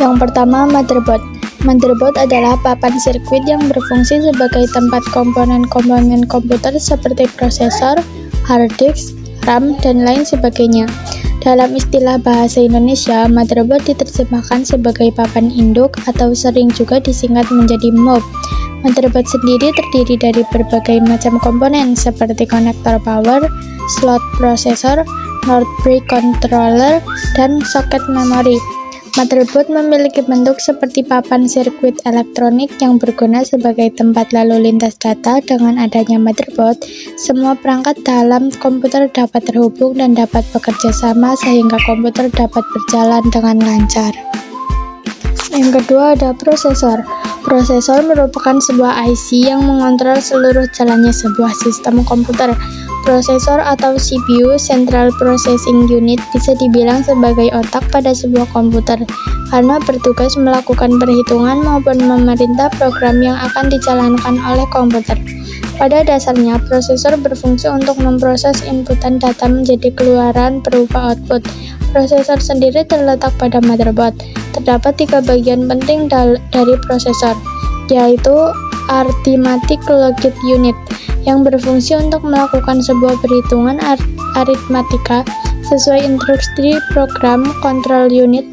Yang pertama, motherboard. Motherboard adalah papan sirkuit yang berfungsi sebagai tempat komponen-komponen komputer seperti prosesor, hard disk, RAM, dan lain sebagainya. Dalam istilah bahasa Indonesia, motherboard diterjemahkan sebagai papan induk atau sering juga disingkat menjadi MOB. Motherboard sendiri terdiri dari berbagai macam komponen seperti konektor power, slot prosesor, North brick controller, dan soket memori. Motherboard memiliki bentuk seperti papan sirkuit elektronik yang berguna sebagai tempat lalu lintas data. Dengan adanya motherboard, semua perangkat dalam komputer dapat terhubung dan dapat bekerja sama sehingga komputer dapat berjalan dengan lancar. Yang kedua ada prosesor. Prosesor merupakan sebuah IC yang mengontrol seluruh jalannya sebuah sistem komputer. Prosesor atau CPU, Central Processing Unit, bisa dibilang sebagai otak pada sebuah komputer karena bertugas melakukan perhitungan maupun memerintah program yang akan dijalankan oleh komputer. Pada dasarnya, prosesor berfungsi untuk memproses inputan data menjadi keluaran berupa output. Prosesor sendiri terletak pada motherboard. Terdapat 3 bagian penting dari prosesor, yaitu Arithmetic Logic Unit, yang berfungsi untuk melakukan sebuah perhitungan aritmatika sesuai instruksi program, control unit,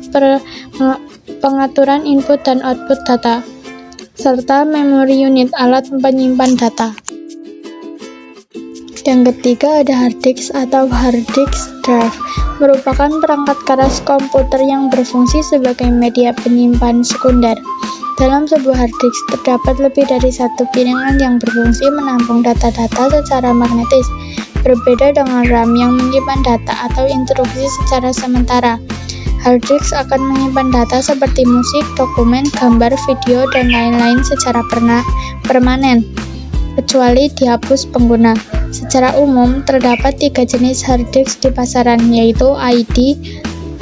pengaturan input dan output data, serta memory unit, alat penyimpan data. Yang ketiga ada hard disk atau hard disk drive, merupakan perangkat keras komputer yang berfungsi sebagai media penyimpan sekunder. Dalam sebuah hard disk terdapat lebih dari satu piringan yang berfungsi menampung data-data secara magnetis. Berbeda dengan RAM yang menyimpan data atau instruksi secara sementara. Hard disk akan menyimpan data seperti musik, dokumen, gambar, video, dan lain-lain secara permanen, kecuali dihapus pengguna. Secara umum, terdapat 3 jenis hard disk di pasaran, yaitu ID,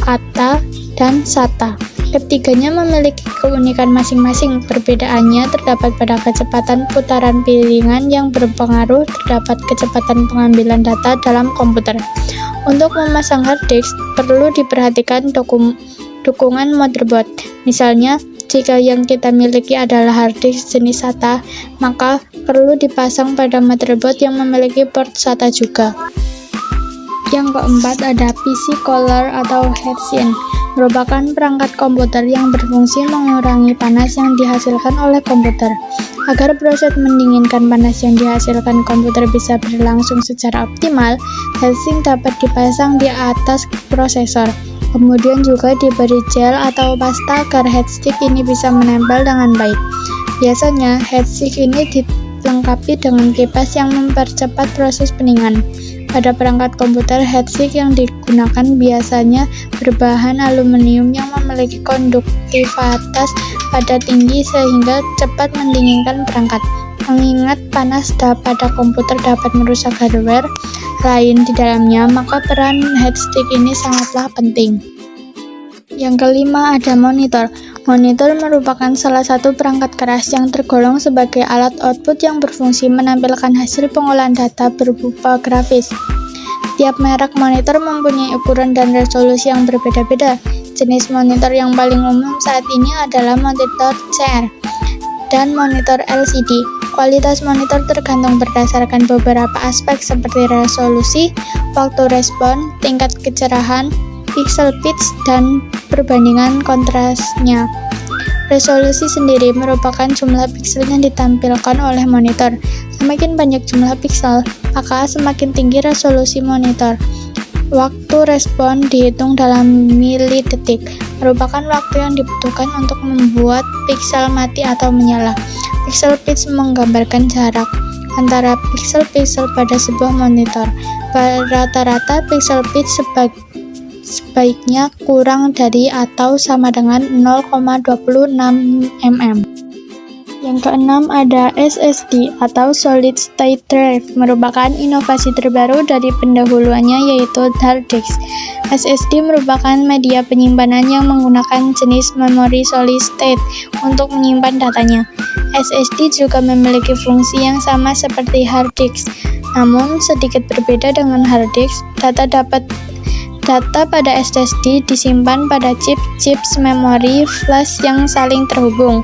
ATA, dan SATA. Ketiganya memiliki keunikan masing-masing. Perbedaannya terdapat pada kecepatan putaran piringan yang berpengaruh terdapat kecepatan pengambilan data dalam komputer. Untuk memasang hard disk, perlu diperhatikan dukungan motherboard. Misalnya, jika yang kita miliki adalah hard disk jenis SATA, maka perlu dipasang pada motherboard yang memiliki port SATA juga. Yang keempat ada PC cooler atau heatsink, merupakan perangkat komputer yang berfungsi mengurangi panas yang dihasilkan oleh komputer. Agar proses mendinginkan panas yang dihasilkan komputer bisa berlangsung secara optimal, heatsink dapat dipasang di atas prosesor. Kemudian juga diberi gel atau pasta agar heatsink ini bisa menempel dengan baik. Biasanya, heatsink ini dilengkapi dengan kipas yang mempercepat proses pendinginan. Pada perangkat komputer, heatsink yang digunakan biasanya berbahan aluminium yang memiliki konduktivitas pada tinggi sehingga cepat mendinginkan perangkat. Mengingat panas pada komputer dapat merusak hardware lain di dalamnya, maka peran heatsink ini sangatlah penting. Yang kelima ada monitor. Monitor merupakan salah satu perangkat keras yang tergolong sebagai alat output yang berfungsi menampilkan hasil pengolahan data berupa grafis. Tiap merek monitor mempunyai ukuran dan resolusi yang berbeda-beda. Jenis monitor yang paling umum saat ini adalah monitor CR dan monitor LCD. Kualitas monitor tergantung berdasarkan beberapa aspek seperti resolusi, waktu respon, tingkat kecerahan, pixel pitch, dan perbandingan kontrasnya. Resolusi sendiri merupakan jumlah pixel yang ditampilkan oleh monitor. Semakin banyak jumlah pixel, maka semakin tinggi resolusi monitor. Waktu respon dihitung dalam milidetik, merupakan waktu yang dibutuhkan untuk membuat pixel mati atau menyala. Pixel pitch menggambarkan jarak antara pixel-pixel pada sebuah monitor. Rata-rata pixel pitch sebaiknya kurang dari atau sama dengan 0,26 mm. Yang keenam ada SSD atau Solid State Drive, merupakan inovasi terbaru dari pendahuluannya yaitu hard disk. SSD merupakan media penyimpanan yang menggunakan jenis memori solid state untuk menyimpan datanya. SSD juga memiliki fungsi yang sama seperti hard disk, namun sedikit berbeda dengan hard disk. Data Data pada SSD disimpan pada chip-chips memori flash yang saling terhubung.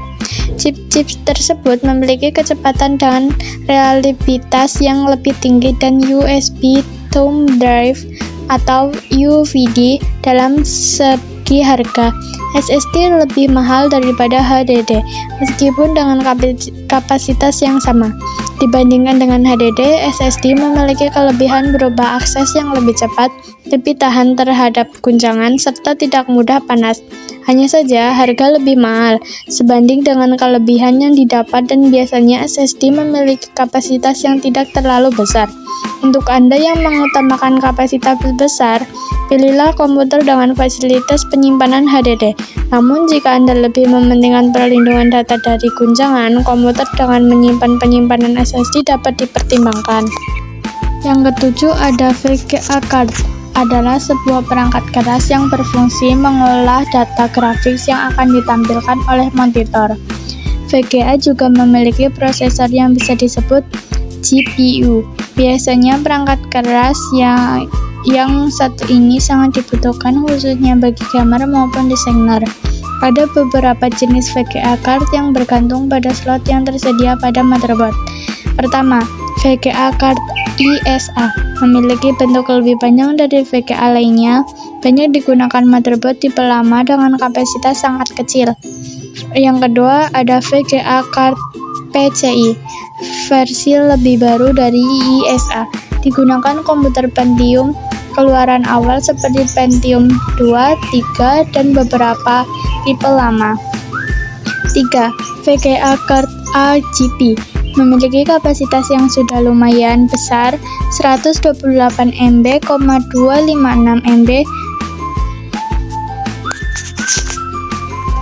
Chip-chip tersebut memiliki kecepatan dan reliabilitas yang lebih tinggi dan USB thumb drive atau UVD dalam segi harga. SSD lebih mahal daripada HDD, meskipun dengan kapasitas yang sama. Dibandingkan dengan HDD, SSD memiliki kelebihan berupa akses yang lebih cepat, lebih tahan terhadap guncangan, serta tidak mudah panas. Hanya saja, harga lebih mahal sebanding dengan kelebihan yang didapat dan biasanya SSD memiliki kapasitas yang tidak terlalu besar. Untuk Anda yang mengutamakan kapasitas besar, pilihlah komputer dengan fasilitas penyimpanan HDD. Namun jika Anda lebih mementingkan perlindungan data dari guncangan, komputer dengan menyimpan penyimpanan SSD dapat dipertimbangkan. Yang ketujuh ada VGA card. Adalah sebuah perangkat keras yang berfungsi mengolah data grafis yang akan ditampilkan oleh monitor. VGA juga memiliki prosesor yang bisa disebut GPU. Biasanya perangkat keras yang satu ini sangat dibutuhkan khususnya bagi gamer maupun desainer. Ada beberapa jenis VGA card yang bergantung pada slot yang tersedia pada motherboard. Pertama, VGA card ISA memiliki bentuk lebih panjang dari VGA lainnya, banyak digunakan motherboard tipe lama dengan kapasitas sangat kecil. Yang kedua, ada VGA card PCI, versi lebih baru dari ISA, digunakan komputer Pentium keluaran awal seperti Pentium 2, 3, dan beberapa tipe lama. 3. VGA card RGB memiliki kapasitas yang sudah lumayan besar, 128 MB, 256 MB.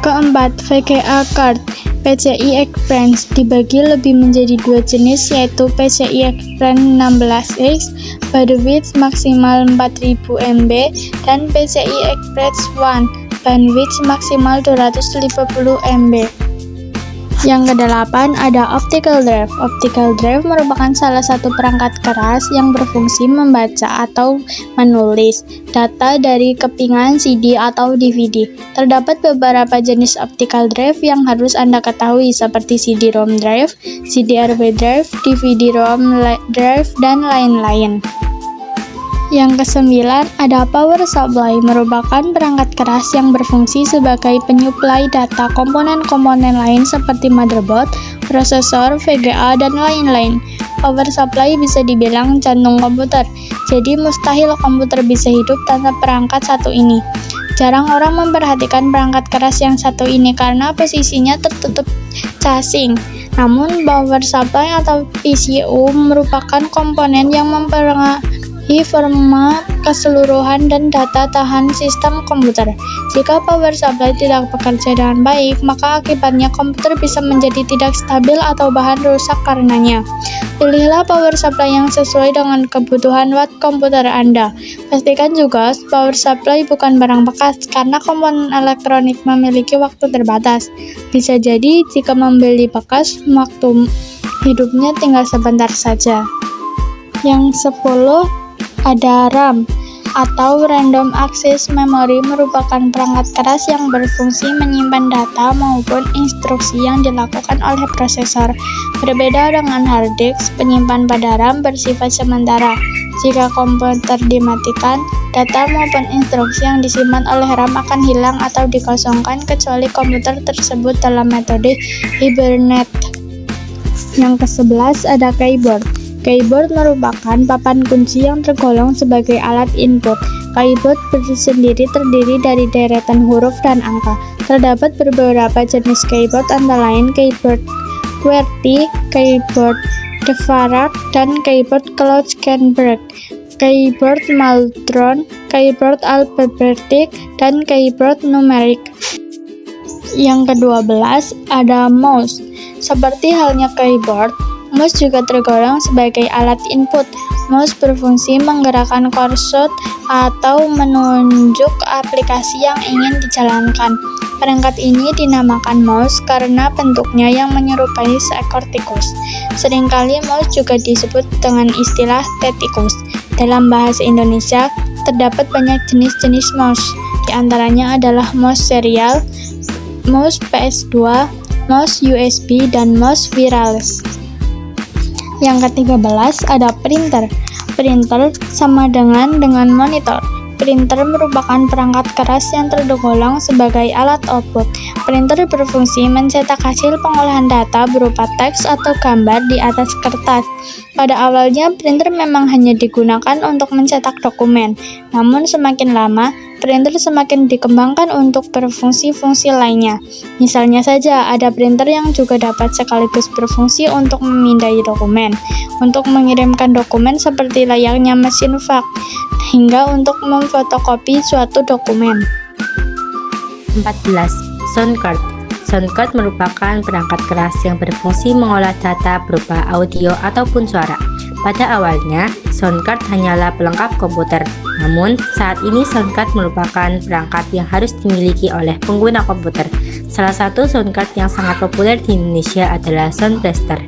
Keempat, VGA card PCI Express dibagi lebih menjadi dua jenis, yaitu PCI Express 16X bandwidth maksimal 4000 MB dan PCI Express 1 bandwidth maksimal 250 MB. Yang kedelapan ada optical drive. Optical drive merupakan salah satu perangkat keras yang berfungsi membaca atau menulis data dari kepingan CD atau DVD. Terdapat beberapa jenis optical drive yang harus Anda ketahui seperti CD-ROM drive, CD-RW drive, DVD-ROM drive, dan lain-lain. Yang kesembilan ada power supply, merupakan perangkat keras yang berfungsi sebagai penyuplai data komponen-komponen lain seperti motherboard, prosesor, VGA, dan lain-lain. Power supply bisa dibilang jantung komputer, jadi mustahil komputer bisa hidup tanpa perangkat satu ini. Jarang orang memperhatikan perangkat keras yang satu ini karena posisinya tertutup casing. Namun power supply atau PCU merupakan komponen yang mempengaruhi format keseluruhan dan data tahan sistem komputer. Jika power supply tidak bekerja dengan baik, maka akibatnya komputer bisa menjadi tidak stabil atau bahan rusak karenanya. Pilihlah power supply yang sesuai dengan kebutuhan watt komputer Anda. Pastikan juga power supply bukan barang bekas karena komponen elektronik memiliki waktu terbatas. Bisa jadi jika membeli bekas, waktu hidupnya tinggal sebentar saja. Yang 10 ada RAM atau Random Access Memory, merupakan perangkat keras yang berfungsi menyimpan data maupun instruksi yang dilakukan oleh prosesor. Berbeda dengan hard disk, penyimpan pada RAM bersifat sementara. Jika komputer dimatikan, data maupun instruksi yang disimpan oleh RAM akan hilang atau dikosongkan kecuali komputer tersebut dalam metode hibernate. Yang ke-11 ada keyboard. Keyboard merupakan papan kunci yang tergolong sebagai alat input. Keyboard sendiri terdiri dari deretan huruf dan angka. Terdapat beberapa jenis keyboard antara lain keyboard QWERTY, keyboard Dvorak, dan keyboard Klotkenberg, keyboard Maltron, keyboard alphabetic, dan keyboard numerik. Yang ke-12 ada mouse. Seperti halnya keyboard, mouse juga tergolong sebagai alat input. Mouse berfungsi menggerakkan kursor atau menunjuk aplikasi yang ingin dijalankan. Perangkat ini dinamakan mouse karena bentuknya yang menyerupai seekor tikus. Seringkali mouse juga disebut dengan istilah tetikus. Dalam bahasa Indonesia, terdapat banyak jenis-jenis mouse. Di antaranya adalah mouse serial, mouse PS2, mouse USB, dan mouse wireless. Yang ke-13 ada printer. Printer sama dengan monitor. Printer merupakan perangkat keras yang tergolong sebagai alat output. Printer berfungsi mencetak hasil pengolahan data berupa teks atau gambar di atas kertas. Pada awalnya, printer memang hanya digunakan untuk mencetak dokumen. Namun semakin lama, printer semakin dikembangkan untuk berfungsi-fungsi lainnya. Misalnya saja, ada printer yang juga dapat sekaligus berfungsi untuk memindai dokumen, untuk mengirimkan dokumen seperti layaknya mesin fax, hingga untuk memfotokopi suatu dokumen. 14. Sound card. Sound card merupakan perangkat keras yang berfungsi mengolah data berupa audio ataupun suara. Pada awalnya, sound card hanyalah pelengkap komputer. Namun, saat ini sound card merupakan perangkat yang harus dimiliki oleh pengguna komputer. Salah satu sound card yang sangat populer di Indonesia adalah Sound Blaster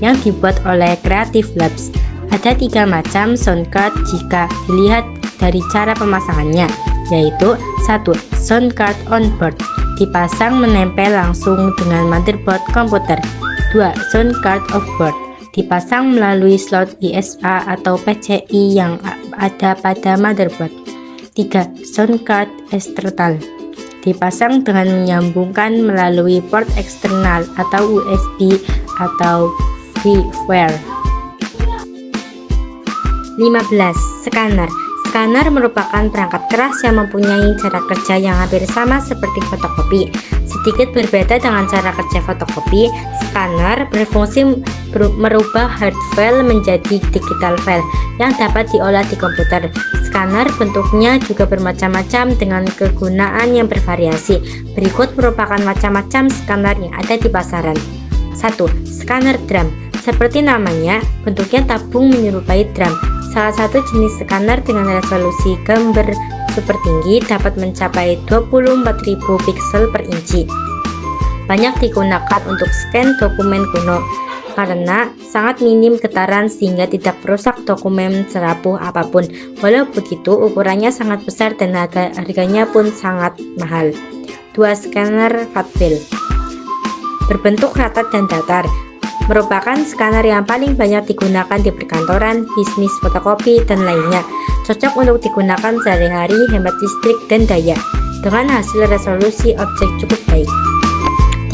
yang dibuat oleh Creative Labs. Ada 3 macam sound card jika dilihat dari cara pemasangannya, yaitu 1. Sound card on board, dipasang menempel langsung dengan motherboard komputer. 2. Sound card off board, dipasang melalui slot ISA atau PCI yang ada pada motherboard. 3. Sound card external, dipasang dengan menyambungkan melalui port eksternal atau USB atau firmware. 15. Scanner. Scanner merupakan perangkat keras yang mempunyai cara kerja yang hampir sama seperti fotokopi. Sedikit berbeda dengan cara kerja fotokopi, scanner berfungsi merubah hard file menjadi digital file yang dapat diolah di komputer. Scanner bentuknya juga bermacam-macam dengan kegunaan yang bervariasi. Berikut merupakan macam-macam scanner yang ada di pasaran. 1. Scanner drum. Seperti namanya, bentuknya tabung menyerupai drum. Salah satu jenis scanner dengan resolusi gambar super tinggi dapat mencapai 24.000 piksel per inci. Banyak digunakan untuk scan dokumen kuno karena sangat minim getaran sehingga tidak merusak dokumen serapuh apapun. Walau begitu, ukurannya sangat besar dan harganya pun sangat mahal. 2. Scanner flat fill. Berbentuk rata dan datar, merupakan scanner yang paling banyak digunakan di perkantoran, bisnis fotokopi, dan lainnya. Cocok untuk digunakan sehari-hari, hemat listrik dan daya, dengan hasil resolusi objek cukup baik.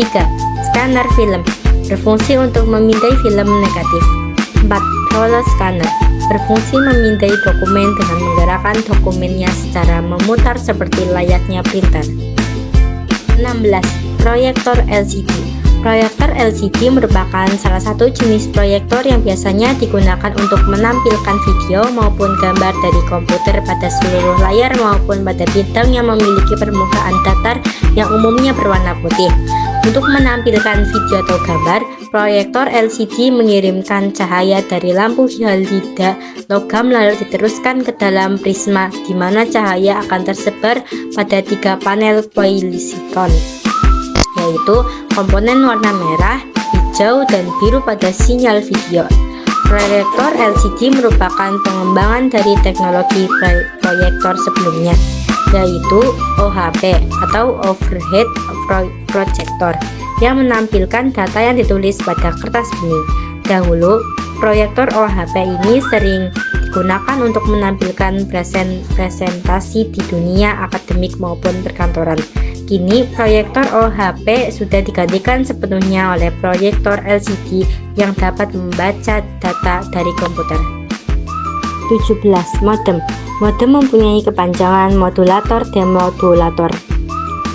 3. Scanner film. Berfungsi untuk memindai film negatif. 4. Roller scanner. Berfungsi memindai dokumen dengan menggerakkan dokumennya secara memutar seperti layaknya printer. 16. Proyektor LCD. Proyektor LCD merupakan salah satu jenis proyektor yang biasanya digunakan untuk menampilkan video maupun gambar dari komputer pada seluruh layar maupun pada bidang yang memiliki permukaan datar yang umumnya berwarna putih. Untuk menampilkan video atau gambar, proyektor LCD mengirimkan cahaya dari lampu halida logam lalu diteruskan ke dalam prisma, di mana cahaya akan tersebar pada 3 panel polysilicon, yaitu komponen warna merah, hijau, dan biru pada sinyal video. Proyektor LCD merupakan pengembangan dari teknologi proyektor sebelumnya, yaitu OHP atau Overhead Projector, yang menampilkan data yang ditulis pada kertas bening. Dahulu, proyektor OHP ini sering digunakan untuk menampilkan presentasi di dunia akademik maupun perkantoran. Kini, proyektor OHP sudah digantikan sepenuhnya oleh proyektor LCD yang dapat membaca data dari komputer. 17. Modem. Modem mempunyai kepanjangan modulator demodulator.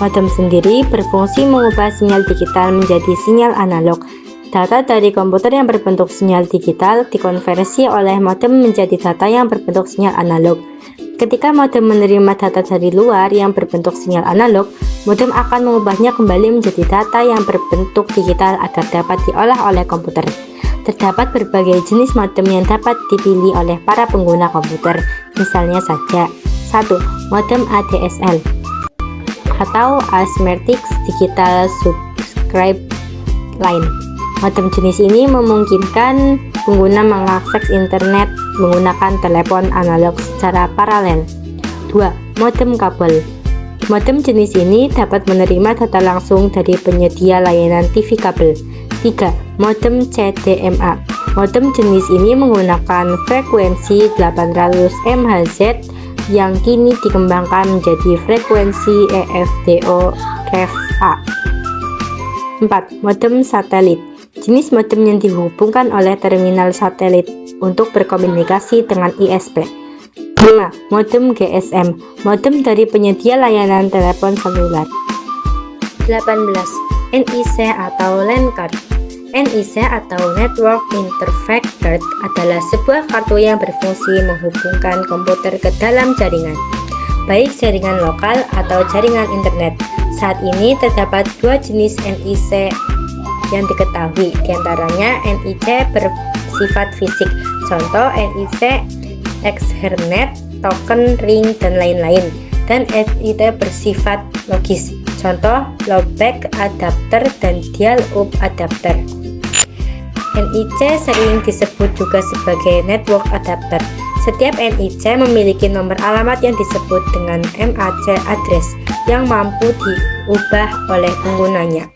Modem sendiri berfungsi mengubah sinyal digital menjadi sinyal analog. Data dari komputer yang berbentuk sinyal digital dikonversi oleh modem menjadi data yang berbentuk sinyal analog. Ketika modem menerima data dari luar yang berbentuk sinyal analog, modem akan mengubahnya kembali menjadi data yang berbentuk digital agar dapat diolah oleh komputer. Terdapat berbagai jenis modem yang dapat dipilih oleh para pengguna komputer. Misalnya saja, 1. Modem ADSL atau Asymmetric Digital Subscribe Line. Modem jenis ini memungkinkan pengguna mengakses internet menggunakan telepon analog secara paralel. 2. Modem kabel. Modem jenis ini dapat menerima data langsung dari penyedia layanan TV kabel. 3. Modem CDMA. Modem jenis ini menggunakan frekuensi 800 MHz yang kini dikembangkan menjadi frekuensi EFDO REF-A. 4. Modem satelit. Jenis modem yang dihubungkan oleh terminal satelit untuk berkomunikasi dengan ISP. 5. Modem GSM. Modem dari penyedia layanan telepon seluler. 18. NIC atau LAN card. NIC atau Network Interface Card adalah sebuah kartu yang berfungsi menghubungkan komputer ke dalam jaringan, baik jaringan lokal atau jaringan internet. Saat ini terdapat dua jenis NIC yang diketahui, diantaranya NIC bersifat fisik, contoh NIC Ethernet, token, ring, dan lain-lain, dan NIC bersifat logis, contoh loopback adapter dan dial-up adapter. NIC sering disebut juga sebagai network adapter. Setiap NIC memiliki nomor alamat yang disebut dengan MAC address yang mampu diubah oleh penggunanya.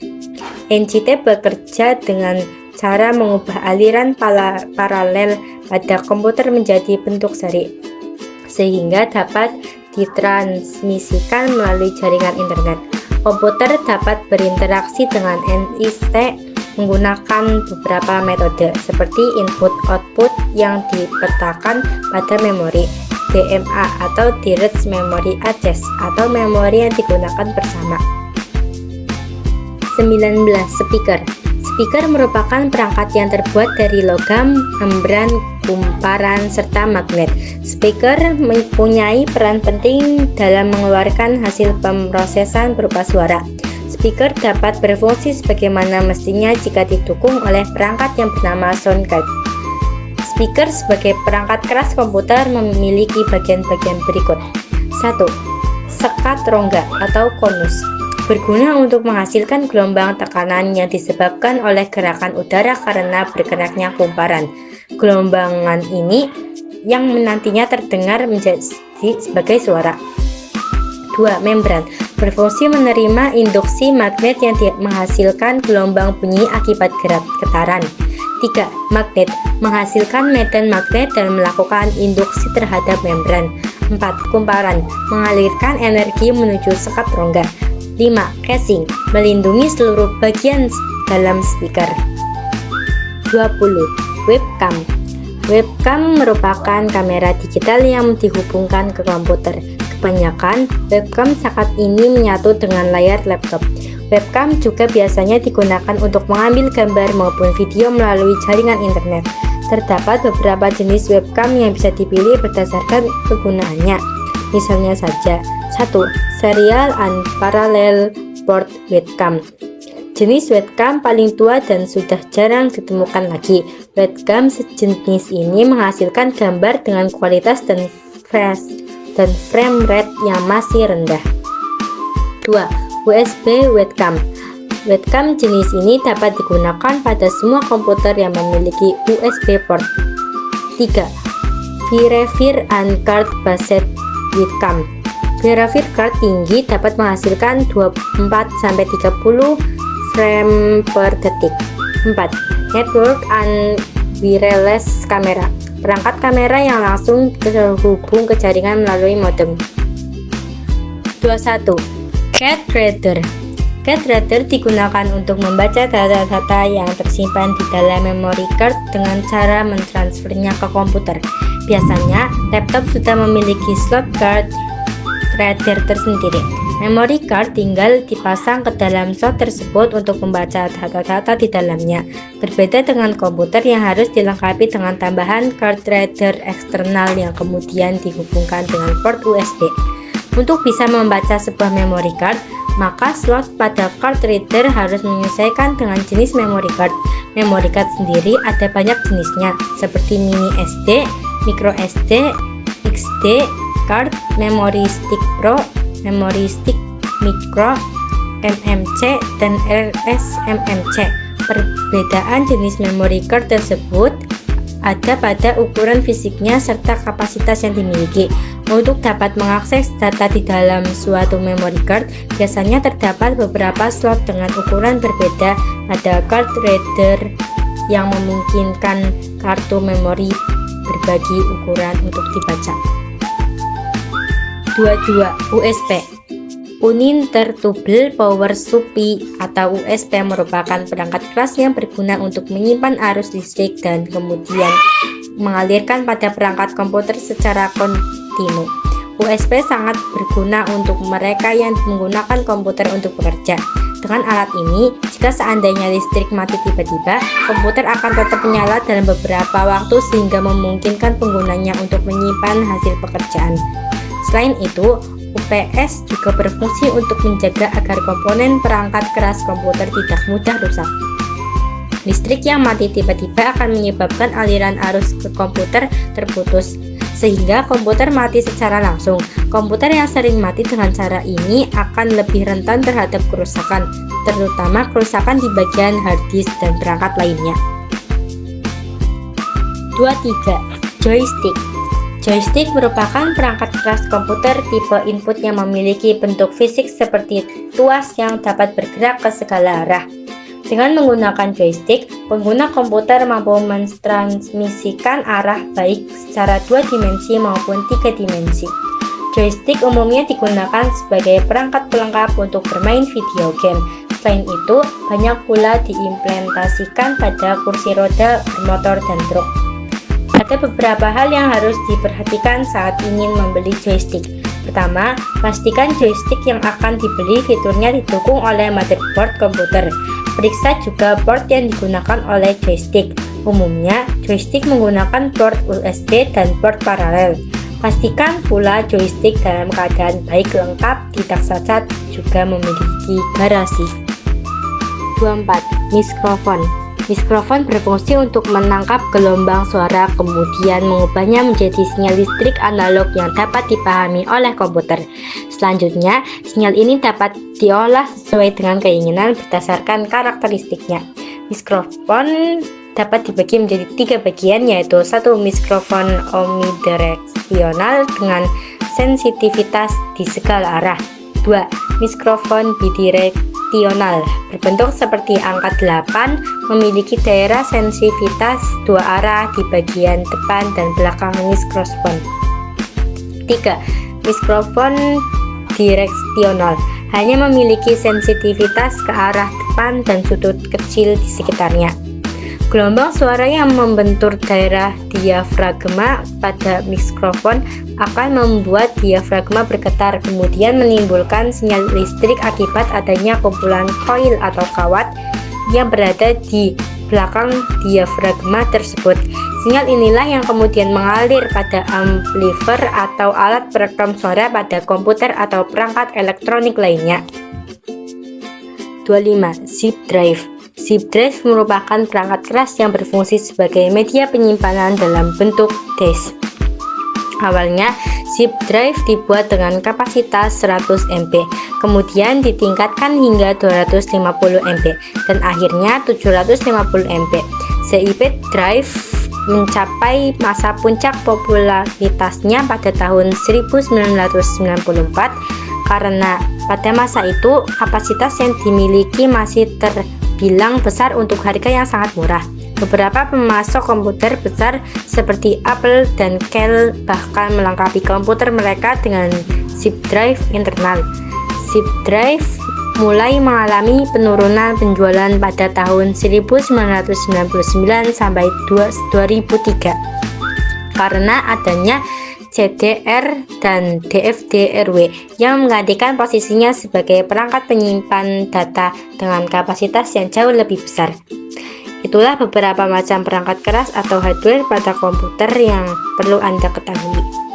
NIC bekerja dengan cara mengubah aliran paralel pada komputer menjadi bentuk seri, sehingga dapat ditransmisikan melalui jaringan internet. Komputer dapat berinteraksi dengan NIC menggunakan beberapa metode seperti input-output yang dipetakan pada memori, DMA atau Direct Memory Access, atau memori yang digunakan bersama. 19. Speaker. Speaker merupakan perangkat yang terbuat dari logam, membran, kumparan, serta magnet. Speaker mempunyai peran penting dalam mengeluarkan hasil pemrosesan berupa suara. Speaker dapat berfungsi sebagaimana mestinya jika didukung oleh perangkat yang bernama sound card. Speaker sebagai perangkat keras komputer memiliki bagian-bagian berikut. 1. Sekat rongga atau konus. Berguna untuk menghasilkan gelombang tekanan yang disebabkan oleh gerakan udara karena bergeraknya kumparan. Gelombangan ini yang nantinya terdengar menjadi sebagai suara. 2. Membran. Berfungsi menerima induksi magnet yang menghasilkan gelombang bunyi akibat getaran. 3. Magnet. Menghasilkan medan magnet dan melakukan induksi terhadap membran. 4. Kumparan. Mengalirkan energi menuju sekat rongga. 5. Casing. Melindungi seluruh bagian dalam speaker. 20. Webcam. Webcam merupakan kamera digital yang dihubungkan ke komputer. Kebanyakan webcam saat ini menyatu dengan layar laptop. Webcam juga biasanya digunakan untuk mengambil gambar maupun video melalui jaringan internet. Terdapat beberapa jenis webcam yang bisa dipilih berdasarkan kegunaannya. Misalnya saja, 1. Serial and Parallel Port Webcam. Jenis webcam paling tua dan sudah jarang ditemukan lagi. Webcam sejenis ini menghasilkan gambar dengan kualitas dan frame rate yang masih rendah. 2. USB webcam. Webcam jenis ini dapat digunakan pada semua komputer yang memiliki USB port. 3. Behavior and Card Based Webcam. Behavior card tinggi dapat menghasilkan 24-30 frame per detik. 4. Network and Wireless Camera. Perangkat kamera yang langsung terhubung ke jaringan melalui modem. 21. Card Reader. Card Reader digunakan untuk membaca data-data yang tersimpan di dalam memory card dengan cara mentransfernya ke komputer. Biasanya, laptop sudah memiliki slot card reader tersendiri. Memory card tinggal dipasang ke dalam slot tersebut untuk membaca data-data di dalamnya. Berbeda dengan komputer yang harus dilengkapi dengan tambahan card reader eksternal yang kemudian dihubungkan dengan port USB. Untuk bisa membaca sebuah memory card, maka slot pada card reader harus menyesuaikan dengan jenis memory card. Memory card sendiri ada banyak jenisnya, seperti mini SD, micro SD, XD card, memory stick pro, memory stick micro, MMC, dan RSMMC. Perbedaan jenis memory card tersebut ada pada ukuran fisiknya serta kapasitas yang dimiliki. Untuk dapat mengakses data di dalam suatu memory card, biasanya terdapat beberapa slot dengan ukuran berbeda. Ada card reader yang memungkinkan kartu memori berbagi ukuran untuk dibaca. 22. USB Uninterruptible Power Supply atau USB merupakan perangkat keras yang berguna untuk menyimpan arus listrik dan kemudian mengalirkan pada perangkat komputer secara kontinu. USB sangat berguna untuk mereka yang menggunakan komputer untuk bekerja. Dengan alat ini, jika seandainya listrik mati tiba-tiba, komputer akan tetap menyala dalam beberapa waktu sehingga memungkinkan penggunanya untuk menyimpan hasil pekerjaan. Selain itu, UPS juga berfungsi untuk menjaga agar komponen perangkat keras komputer tidak mudah rusak. Listrik yang mati tiba-tiba akan menyebabkan aliran arus ke komputer terputus, sehingga komputer mati secara langsung. Komputer yang sering mati dengan cara ini akan lebih rentan terhadap kerusakan, terutama kerusakan di bagian hard disk dan perangkat lainnya. 23. Joystick Joystick merupakan perangkat keras komputer tipe input yang memiliki bentuk fisik seperti tuas yang dapat bergerak ke segala arah. Dengan menggunakan joystick, pengguna komputer mampu mentransmisikan arah baik secara 2 dimensi maupun 3 dimensi. Joystick umumnya digunakan sebagai perangkat pelengkap untuk bermain video game. Selain itu, banyak pula diimplementasikan pada kursi roda, bermotor, dan truk. Ada beberapa hal yang harus diperhatikan saat ingin membeli joystick. Pertama, pastikan joystick yang akan dibeli fiturnya didukung oleh motherboard komputer. Periksa juga port yang digunakan oleh joystick. Umumnya, joystick menggunakan port USB dan port paralel. Pastikan pula joystick dalam keadaan baik lengkap, tidak cacat, juga memiliki garasi. 24. Mikrofon Mikrofon berfungsi untuk menangkap gelombang suara, kemudian mengubahnya menjadi sinyal listrik analog yang dapat dipahami oleh komputer. Selanjutnya, sinyal ini dapat diolah sesuai dengan keinginan berdasarkan karakteristiknya. Mikrofon dapat dibagi menjadi 3 bagian, yaitu 1. Mikrofon omnidireksional dengan sensitivitas di segala arah. 2. Mikrofon bidireksional berbentuk seperti angka 8, memiliki daerah sensitivitas 2 arah di bagian depan dan belakang mikrofon. 3. Mikrofon direksional hanya memiliki sensitivitas ke arah depan dan sudut kecil di sekitarnya. Gelombang suara yang membentur daerah diafragma pada mikrofon akan membuat diafragma bergetar, kemudian menimbulkan sinyal listrik akibat adanya kumpulan koil atau kawat yang berada di belakang diafragma tersebut. Sinyal inilah yang kemudian mengalir pada amplifier atau alat perekam suara pada komputer atau perangkat elektronik lainnya. 25. Zip drive Zip drive merupakan perangkat keras yang berfungsi sebagai media penyimpanan dalam bentuk disk. Awalnya, zip drive dibuat dengan kapasitas 100 MB, kemudian ditingkatkan hingga 250 MB, dan akhirnya 750 MB. Zip drive mencapai masa puncak popularitasnya pada tahun 1994 karena pada masa itu kapasitas yang dimiliki masih terbilang besar untuk harga yang sangat murah. Beberapa pemasok komputer besar seperti Apple dan Dell bahkan melengkapi komputer mereka dengan zip drive internal. Zip drive mulai mengalami penurunan penjualan pada tahun 1999 sampai 2003 karena adanya CDR dan DFDRW yang menggantikan posisinya sebagai perangkat penyimpan data dengan kapasitas yang jauh lebih besar. Itulah beberapa macam perangkat keras atau hardware pada komputer yang perlu Anda ketahui.